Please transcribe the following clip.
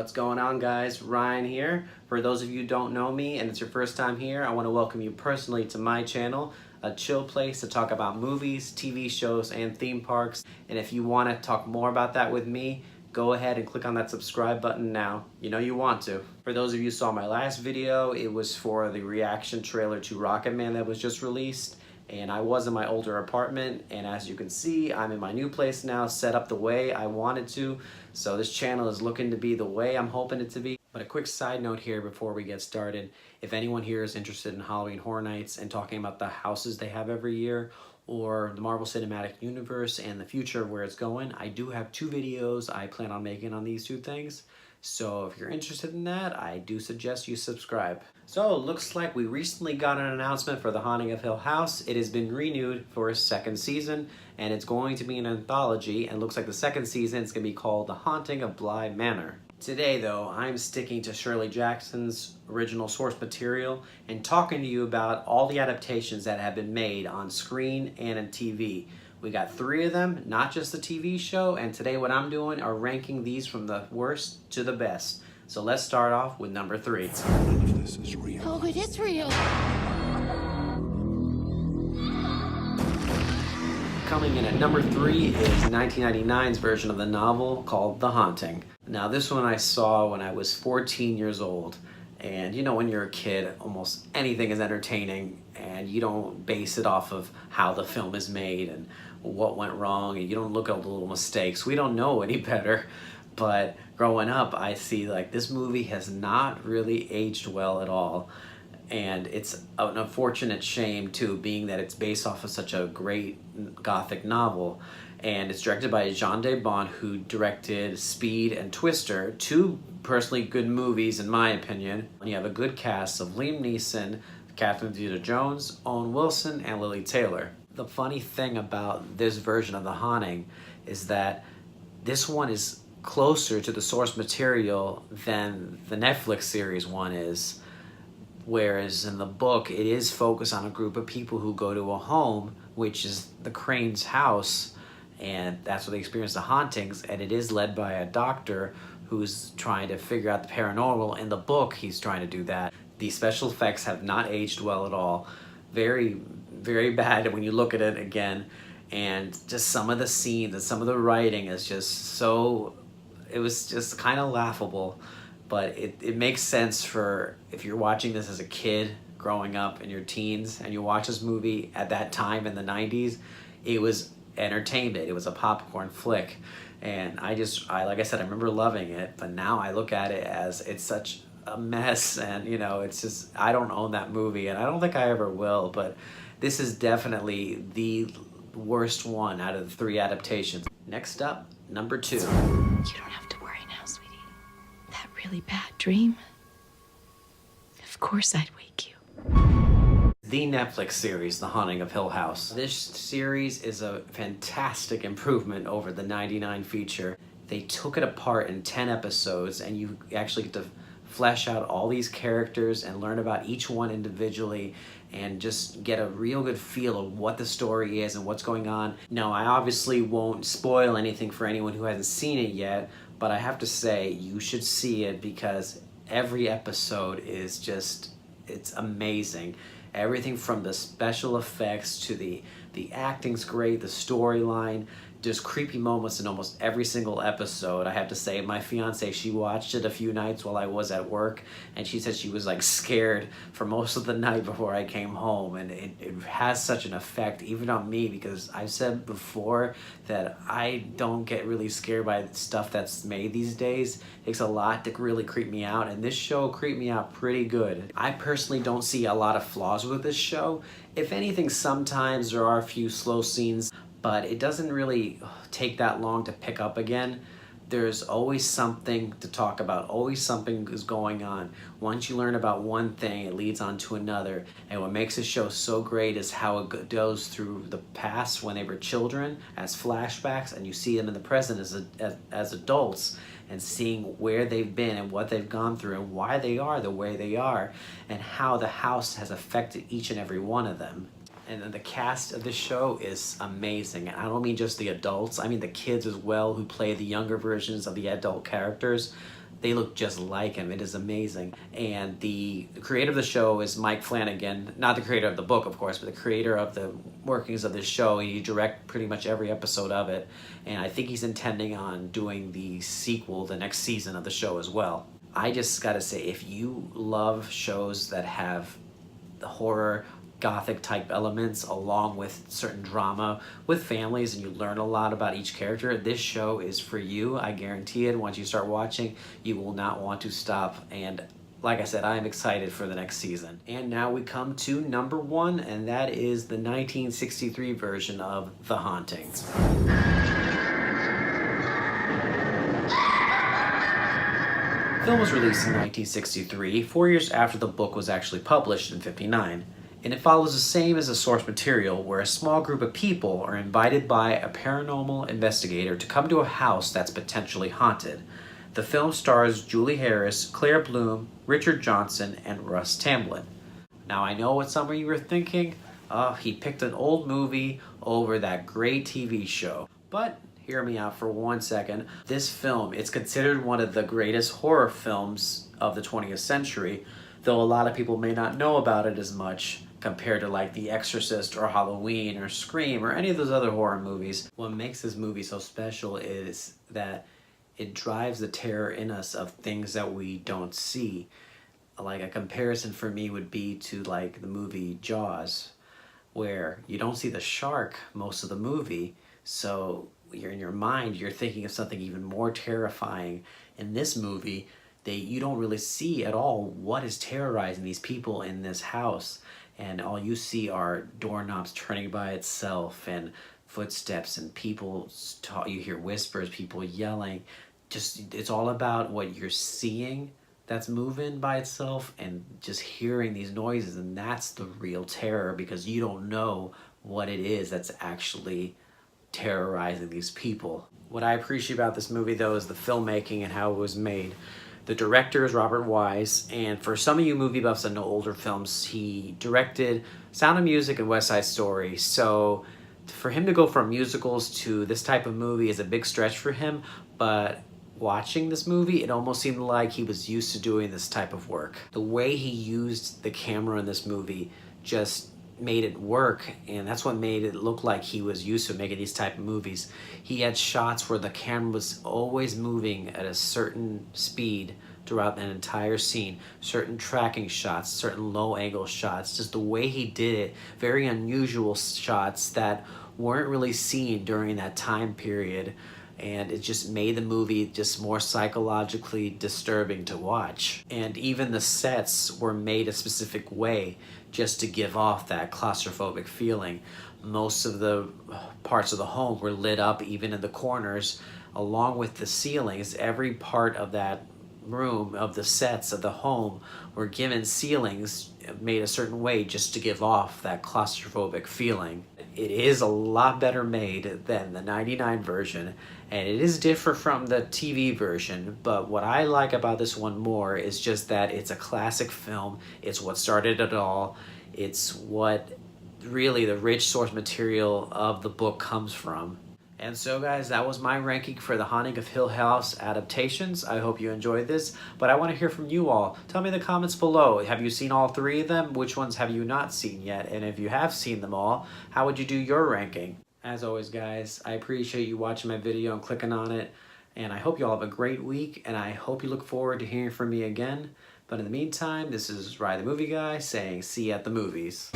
What's going on, guys? Ryan here. For those of you who don't know me and it's your first time here, I want to welcome you personally to my channel, a chill place to talk about movies, TV shows, and theme parks. And if you want to talk more about that with me, go ahead and click on that subscribe button now. You know you want to. For those of you who saw my last video, it was for the reaction trailer to Rocket Man that was just released. And I was in my older apartment, and as you can see, I'm in my new place now, set up the way I wanted to. So this channel is looking to be the way I'm hoping it to be. But a quick side note here before we get started. If anyone here is interested in Halloween Horror Nights and talking about the houses they have every year, or the Marvel Cinematic Universe and the future of where it's going, I do have 2 videos I plan on making on these 2 things. So if you're interested in that, I do suggest you subscribe. So it looks like we recently got an announcement for The Haunting of Hill House. It has been renewed for a 2nd season, and it's going to be an anthology, and looks like the 2nd season is going to be called The Haunting of Bly Manor. Today though, I'm sticking to Shirley Jackson's original source material and talking to you about all the adaptations that have been made on screen and in TV. We got 3 of them, not just the TV show, and today what I'm doing are ranking these from the worst to the best. So let's start off with number 3. None of this is real. Oh, it is real. Coming in at number 3 is 1999's version of the novel called The Haunting. Now this one I saw when I was 14 years old. And you know, when you're a kid, almost anything is entertaining, and you don't base it off of how the film is made and what went wrong, and you don't look at the little mistakes. We don't know any better. But growing up, I see like this movie has not really aged well at all. And it's an unfortunate shame too, being that it's based off of such a great Gothic novel. And it's directed by Jean de Bont, who directed Speed and Twister, 2 personally good movies in my opinion. You have a good cast of Liam Neeson, Catherine Zeta-Jones, Owen Wilson, and Lily Taylor. The funny thing about this version of The Haunting is that this one is closer to the source material than the Netflix series one is. Whereas in the book, it is focused on a group of people who go to a home, which is the Crane's house, and that's where they experience the hauntings, and it is led by a doctor who's trying to figure out the paranormal. In the book, he's trying to do that. The special effects have not aged well at all. Very, very bad when you look at it again, and just some of the scenes and some of the writing is just so, it was just kind of laughable. But it makes sense for if you're watching this as a kid growing up in your teens and you watch this movie at that time in the 90s, it was entertainment. It was a popcorn flick. And I like I said, I remember loving it, but now I look at it as it's such a mess, and you know, it's just, I don't own that movie and I don't think I ever will, but this is definitely the worst one out of the 3 adaptations. Next up, number 2. You don't have to worry now, sweetie. That really bad dream? Of course I'd wake you. The Netflix series, The Haunting of Hill House. This series is a fantastic improvement over the 99 feature. They took it apart in 10 episodes, and you actually get to flesh out all these characters and learn about each one individually and just get a real good feel of what the story is and what's going on. Now, I obviously won't spoil anything for anyone who hasn't seen it yet, but I have to say you should see it because every episode is just, it's amazing. Everything from the special effects to the acting's great, the storyline. There's creepy moments in almost every single episode. I have to say, my fiance, she watched it a few nights while I was at work, and she said she was like scared for most of the night before I came home. And it has such an effect even on me, because I've said before that I don't get really scared by stuff that's made these days. It takes a lot to really creep me out, and this show creeped me out pretty good. I personally don't see a lot of flaws with this show. If anything, sometimes there are a few slow scenes, but it doesn't really take that long to pick up again. There's always something to talk about, always something is going on. Once you learn about one thing, it leads on to another. And what makes this show so great is how it goes through the past when they were children as flashbacks, and you see them in the present as adults, and seeing where they've been and what they've gone through and why they are the way they are, and how the house has affected each and every one of them. And then the cast of the show is amazing. And I don't mean just the adults, I mean the kids as well who play the younger versions of the adult characters. they look just like him. It is amazing. And the creator of the show is Mike Flanagan, not the creator of the book, of course, but the creator of the workings of this show. He directs pretty much every episode of it, and I think he's intending on doing the sequel, the next season of the show as well. I just gotta say, if you love shows that have the horror, gothic type elements along with certain drama with families, and you learn a lot about each character, this show is for you. I guarantee it. Once you start watching, you will not want to stop. And like I said, I am excited for the next season. And now we come to number 1, and that is the 1963 version of The Haunting. The film was released in 1963, 4 years after the book was actually published in 1959. And it follows the same as the source material, where a small group of people are invited by a paranormal investigator to come to a house that's potentially haunted. The film stars Julie Harris, Claire Bloom, Richard Johnson, and Russ Tamblyn. Now I know what some of you are thinking, he picked an old movie over that great TV show. But hear me out for 1 second. This film, it's considered one of the greatest horror films of the 20th century, though a lot of people may not know about it as much compared to like The Exorcist or Halloween or Scream or any of those other horror movies. What makes this movie so special is that it drives the terror in us of things that we don't see. Like a comparison for me would be to like the movie Jaws, where you don't see the shark most of the movie, so you're in your mind, you're thinking of something even more terrifying. In this movie, you don't really see at all what is terrorizing these people in this house, and all you see are doorknobs turning by itself and footsteps and people talk. You hear whispers, people yelling. Just, it's all about what you're seeing that's moving by itself and just hearing these noises, and that's the real terror, because you don't know what it is that's actually terrorizing these people. What I appreciate about this movie though is the filmmaking and how it was made. The director is Robert Wise, and for some of you movie buffs that know older films, he directed Sound of Music and West Side Story. So for him to go from musicals to this type of movie is a big stretch for him, but watching this movie, it almost seemed like he was used to doing this type of work. The way he used the camera in this movie just made it work, and that's what made it look like he was used to making these type of movies. He had shots where the camera was always moving at a certain speed throughout an entire scene, certain tracking shots, certain low angle shots, just the way he did it, very unusual shots that weren't really seen during that time period, and it just made the movie just more psychologically disturbing to watch. And even the sets were made a specific way just to give off that claustrophobic feeling. Most of the parts of the home were lit up, even in the corners, along with the ceilings. Every part of that room, of the sets of the home, were given ceilings made a certain way just to give off that claustrophobic feeling. It is a lot better made than the 99 version, and it is different from the TV version, but what I like about this one more is just that it's a classic film. It's what started it all. It's what really the rich source material of the book comes from. And so guys, that was my ranking for The Haunting of Hill House adaptations. I hope you enjoyed this, but I want to hear from you all. Tell me in the comments below, have you seen all 3 of them? Which ones have you not seen yet? And if you have seen them all, how would you do your ranking? As always guys, I appreciate you watching my video and clicking on it, and I hope you all have a great week, and I hope you look forward to hearing from me again. But in the meantime, this is Rye the Movie Guy saying see you at the movies.